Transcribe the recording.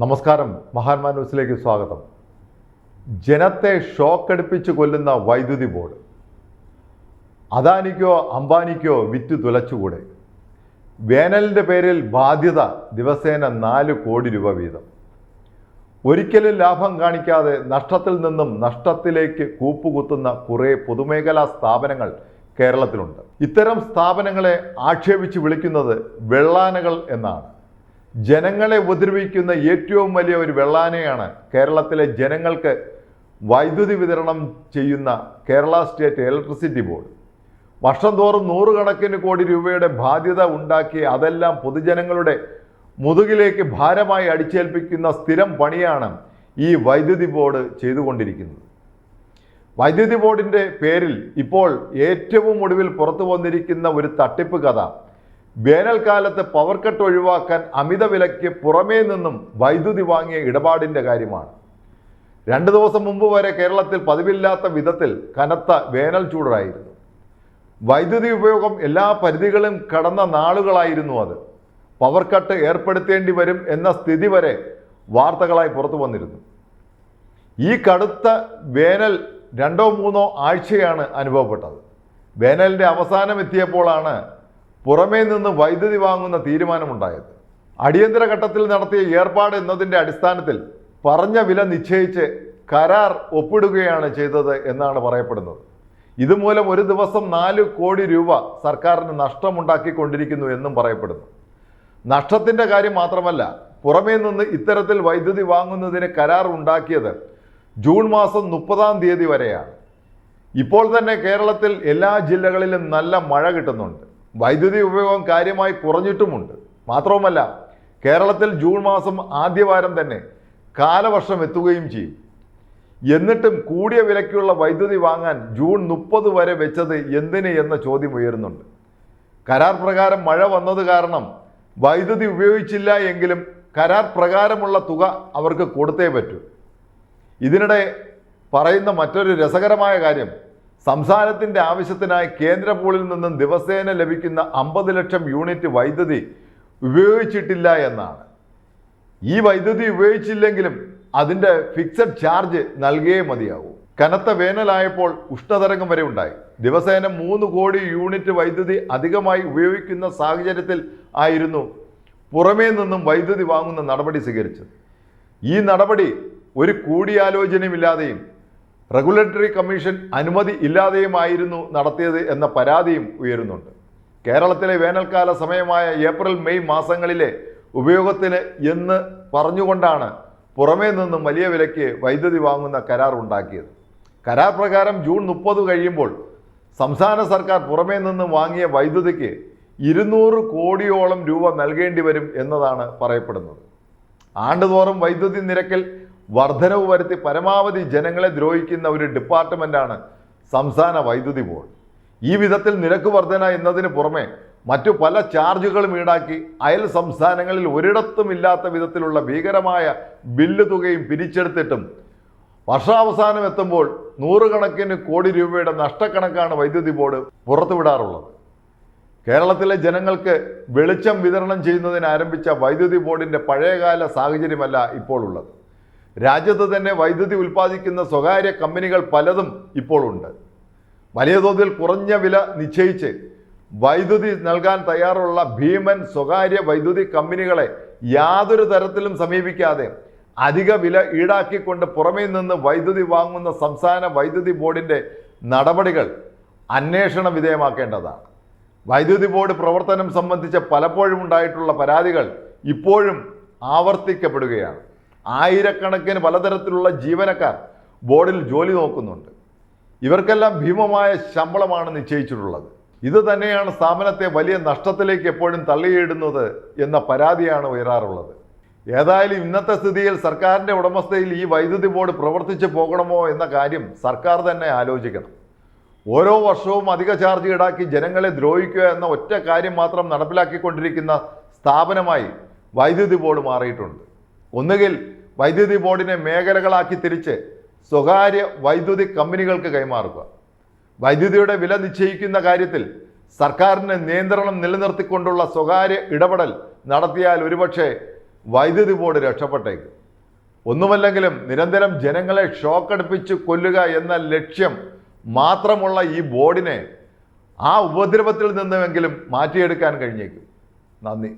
നമസ്കാരം, മഹാന്മാ ന്യൂസിലേക്ക് സ്വാഗതം. ജനത്തെ ഷോക്കടിപ്പിച്ച് കൊല്ലുന്ന വൈദ്യുതി ബോർഡ്. അദാനിക്കോ അംബാനിക്കോ വിറ്റ് തുലച്ചുകൂടെ? വേനലിൻ്റെ പേരിൽ ബാധ്യത ദിവസേന 4 കോടി രൂപ വീതം. ഒരിക്കലും ലാഭം കാണിക്കാതെ നഷ്ടത്തിൽ നിന്നും നഷ്ടത്തിലേക്ക് കൂപ്പുകുത്തുന്ന കുറേ പൊതുമേഖലാ സ്ഥാപനങ്ങൾ കേരളത്തിലുണ്ട്. ഇത്തരം സ്ഥാപനങ്ങളെ ആക്ഷേപിച്ച് വിളിക്കുന്നത് വെള്ളാനകൾ എന്നാണ്. ജനങ്ങളെ ഉപദ്രവിക്കുന്ന ഏറ്റവും വലിയ ഒരു വെള്ളാനയാണ് കേരളത്തിലെ ജനങ്ങൾക്ക് വൈദ്യുതി വിതരണം ചെയ്യുന്ന കേരള സ്റ്റേറ്റ് ഇലക്ട്രിസിറ്റി ബോർഡ്. വർഷം തോറും 100 കണക്കിന് കോടി രൂപയുടെ ബാധ്യത ഉണ്ടാക്കി അതെല്ലാം പൊതുജനങ്ങളുടെ മുതുകിലേക്ക് ഭാരമായി അടിച്ചേൽപ്പിക്കുന്ന സ്ഥിരം പണിയാണ് ഈ വൈദ്യുതി ബോർഡ് ചെയ്തുകൊണ്ടിരിക്കുന്നത്. വൈദ്യുതി ബോർഡിൻ്റെ പേരിൽ ഇപ്പോൾ ഏറ്റവും ഒടുവിൽ പുറത്തു വന്നിരിക്കുന്ന ഒരു തട്ടിപ്പ് കഥ വേനൽക്കാലത്ത് പവർ കട്ട് ഒഴിവാക്കാൻ അമിത വിലയ്ക്ക് പുറമേ നിന്നും വൈദ്യുതി വാങ്ങിയ ഇടപാടിൻ്റെ കാര്യമാണ്. 2 ദിവസം മുമ്പ് വരെ കേരളത്തിൽ പതിവില്ലാത്ത വിധത്തിൽ കനത്ത വേനൽ ചൂടായിരുന്നു. വൈദ്യുതി ഉപയോഗം എല്ലാ പരിധികളും കടന്ന നാളുകളായിരുന്നു അത്. പവർ കട്ട് ഏർപ്പെടുത്തേണ്ടി വരും എന്ന സ്ഥിതി വരെ വാർത്തകളായി പുറത്തു വന്നിരുന്നു. ഈ കടുത്ത വേനൽ 2-3 ആഴ്ചയാണ് അനുഭവപ്പെട്ടത്. വേനലിൻ്റെ അവസാനം എത്തിയപ്പോഴാണ് പുറമേ നിന്ന് വൈദ്യുതി വാങ്ങുന്ന തീരുമാനമുണ്ടായത്. അടിയന്തര ഘട്ടത്തിൽ നടത്തിയ ഏർപ്പാട് എന്നതിൻ്റെ അടിസ്ഥാനത്തിൽ പറഞ്ഞ വില നിശ്ചയിച്ച് കരാർ ഒപ്പിടുകയാണ് ചെയ്തത് എന്നാണ് പറയപ്പെടുന്നത്. ഇതുമൂലം ഒരു ദിവസം 4 കോടി രൂപ സർക്കാരിന് നഷ്ടമുണ്ടാക്കിക്കൊണ്ടിരിക്കുന്നു എന്നും പറയപ്പെടുന്നു. നഷ്ടത്തിൻ്റെ കാര്യം മാത്രമല്ല, പുറമേ നിന്ന് ഇത്തരത്തിൽ വൈദ്യുതി വാങ്ങുന്നതിന് കരാർ ഉണ്ടാക്കിയത് ജൂൺ മാസം 30-ാം തീയതി വരെയാണ്. ഇപ്പോൾ തന്നെ കേരളത്തിൽ എല്ലാ ജില്ലകളിലും നല്ല മഴ കിട്ടുന്നുണ്ട്. വൈദ്യുതി ഉപയോഗം കാര്യമായി കുറഞ്ഞിട്ടുമുണ്ട്. മാത്രവുമല്ല, കേരളത്തിൽ ജൂൺ മാസം ആദ്യവാരം തന്നെ കാലവർഷം എത്തുകയും ചെയ്യും. എന്നിട്ടും കൂടിയ വിലയ്ക്കുള്ള വൈദ്യുതി വാങ്ങാൻ ജൂൺ 30 വരെ വെച്ചത് എന്തിന് എന്ന ചോദ്യം ഉയരുന്നുണ്ട്. കരാർ പ്രകാരം മഴ വന്നത് കാരണം വൈദ്യുതി ഉപയോഗിച്ചില്ല എങ്കിലും കരാർ പ്രകാരമുള്ള തുക അവർക്ക് കൊടുത്തേ പറ്റൂ. ഇതിനിടെ പറയുന്ന മറ്റൊരു രസകരമായ കാര്യം, സംസ്ഥാനത്തിൻ്റെ ആവശ്യത്തിനായി കേന്ദ്ര പൂളിൽ നിന്നും ദിവസേന ലഭിക്കുന്ന 50 ലക്ഷം യൂണിറ്റ് വൈദ്യുതി ഉപയോഗിച്ചിട്ടില്ല എന്നാണ്. ഈ വൈദ്യുതി ഉപയോഗിച്ചില്ലെങ്കിലും അതിൻ്റെ ഫിക്സഡ് ചാർജ് നൽകിയേ മതിയാകൂ. കനത്ത വേനലായപ്പോൾ ഉഷ്ണതരംഗം വരെ ഉണ്ടായി. ദിവസേന 3 കോടി യൂണിറ്റ് വൈദ്യുതി അധികമായി ഉപയോഗിക്കുന്ന സാഹചര്യത്തിൽ ആയിരുന്നു പുറമേ നിന്നും വൈദ്യുതി വാങ്ങുന്ന നടപടി സ്വീകരിച്ചത്. ഈ നടപടി ഒരു കൂടിയാലോചനയുമില്ലാതെയും റെഗുലേറ്ററി കമ്മീഷൻ അനുമതി ഇല്ലാതെയുമായിരുന്നു നടത്തിയത് എന്ന പരാതിയും ഉയരുന്നുണ്ട്. കേരളത്തിലെ വേനൽക്കാല സമയമായ ഏപ്രിൽ മെയ് മാസങ്ങളിലെ ഉപയോഗത്തിന് എന്ന് പറഞ്ഞുകൊണ്ടാണ് പുറമേ നിന്നും വലിയ വിലയ്ക്ക് വൈദ്യുതി വാങ്ങുന്ന കരാർ ഉണ്ടാക്കിയത്. കരാർ പ്രകാരം ജൂൺ 30 കഴിയുമ്പോൾ സംസ്ഥാന സർക്കാർ പുറമേ നിന്നും വാങ്ങിയ വൈദ്യുതിക്ക് 200 കോടിയോളം രൂപ നൽകേണ്ടി വരും എന്നതാണ് പറയപ്പെടുന്നത്. ആണ്ടുതോറും വൈദ്യുതി നിരക്കിൽ വർധനവ് വരുത്തി പരമാവധി ജനങ്ങളെ ദ്രോഹിക്കുന്ന ഒരു ഡിപ്പാർട്ട്മെൻറ്റാണ് സംസ്ഥാന വൈദ്യുതി ബോർഡ്. ഈ വിധത്തിൽ നിരക്ക് വർധന എന്നതിന് പുറമെ മറ്റു പല ചാർജുകളും ഈടാക്കി അയൽ സംസ്ഥാനങ്ങളിൽ ഒരിടത്തും ഇല്ലാത്ത വിധത്തിലുള്ള ഭീകരമായ ബില്ല് തുകയും പിരിച്ചെടുത്തിട്ടും വർഷാവസാനം എത്തുമ്പോൾ 100 കണക്കിന് കോടി രൂപയുടെ നഷ്ടക്കണക്കാണ് വൈദ്യുതി ബോർഡ് പുറത്തുവിടാറുള്ളത്. കേരളത്തിലെ ജനങ്ങൾക്ക് വെളിച്ചം വിതരണം ചെയ്യുന്നതിന് ആരംഭിച്ച വൈദ്യുതി ബോർഡിൻ്റെ പഴയകാല സാഹചര്യമല്ല ഇപ്പോൾ ഉള്ളത്. രാജ്യത്ത് തന്നെ വൈദ്യുതി ഉൽപ്പാദിക്കുന്ന സ്വകാര്യ കമ്പനികൾ പലതും ഇപ്പോൾ ഉണ്ട്. വലിയ തോതിൽ കുറഞ്ഞ വില നിശ്ചയിച്ച് വൈദ്യുതി നൽകാൻ തയ്യാറുള്ള ഭീമൻ സ്വകാര്യ വൈദ്യുതി കമ്പനികളെ യാതൊരു തരത്തിലും സമീപിക്കാതെ അധിക വില ഈടാക്കിക്കൊണ്ട് പുറമേ നിന്ന് വൈദ്യുതി വാങ്ങുന്ന സംസ്ഥാന വൈദ്യുതി ബോർഡിൻ്റെ നടപടികൾ അന്വേഷണ വിധേയമാക്കേണ്ടതാണ്. വൈദ്യുതി ബോർഡ് പ്രവർത്തനം സംബന്ധിച്ച് പലപ്പോഴും ഉണ്ടായിട്ടുള്ള പരാതികൾ ഇപ്പോഴും ആവർത്തിക്കപ്പെടുകയാണ്. ആയിരക്കണക്കിന് പലതരത്തിലുള്ള ജീവനക്കാർ ബോർഡിൽ ജോലി നോക്കുന്നുണ്ട്. ഇവർക്കെല്ലാം ഭീമമായ ശമ്പളമാണ് നിശ്ചയിച്ചിട്ടുള്ളത്. ഇത് തന്നെയാണ് സ്ഥാപനത്തെ വലിയ നഷ്ടത്തിലേക്ക് എപ്പോഴും തള്ളിയിടുന്നത് എന്ന പരാതിയാണ് ഉയരാറുള്ളത്. ഏതായാലും ഇന്നത്തെ സ്ഥിതിയിൽ സർക്കാരിൻ്റെ ഉടമസ്ഥയിൽ ഈ വൈദ്യുതി ബോർഡ് പ്രവർത്തിച്ചു പോകണമോ എന്ന കാര്യം സർക്കാർ തന്നെ ആലോചിക്കണം. ഓരോ വർഷവും അധിക ചാർജ് ഈടാക്കി ജനങ്ങളെ ദ്രോഹിക്കുക എന്ന ഒറ്റ കാര്യം മാത്രം നടപ്പിലാക്കിക്കൊണ്ടിരിക്കുന്ന സ്ഥാപനമായി വൈദ്യുതി ബോർഡ് മാറിയിട്ടുണ്ട്. ഒന്നുകിൽ വൈദ്യുതി ബോർഡിനെ മേഖലകളാക്കി തിരിച്ച് സ്വകാര്യ വൈദ്യുതി കമ്പനികൾക്ക് കൈമാറുക. വൈദ്യുതിയുടെ വില നിശ്ചയിക്കുന്ന കാര്യത്തിൽ സർക്കാരിന് നിയന്ത്രണം നിലനിർത്തിക്കൊണ്ടുള്ള സ്വകാര്യ ഇടപെടൽ നടത്തിയാൽ ഒരുപക്ഷെ വൈദ്യുതി ബോർഡ് രക്ഷപ്പെട്ടേക്കും. ഒന്നുമല്ലെങ്കിലും നിരന്തരം ജനങ്ങളെ ഷോക്കടിപ്പിച്ച് കൊല്ലുക എന്ന ലക്ഷ്യം മാത്രമുള്ള ഈ ബോർഡിനെ ആ ഉപദ്രവത്തിൽ നിന്നുമെങ്കിലും മാറ്റിയെടുക്കാൻ കഴിഞ്ഞേക്കും. നന്ദി.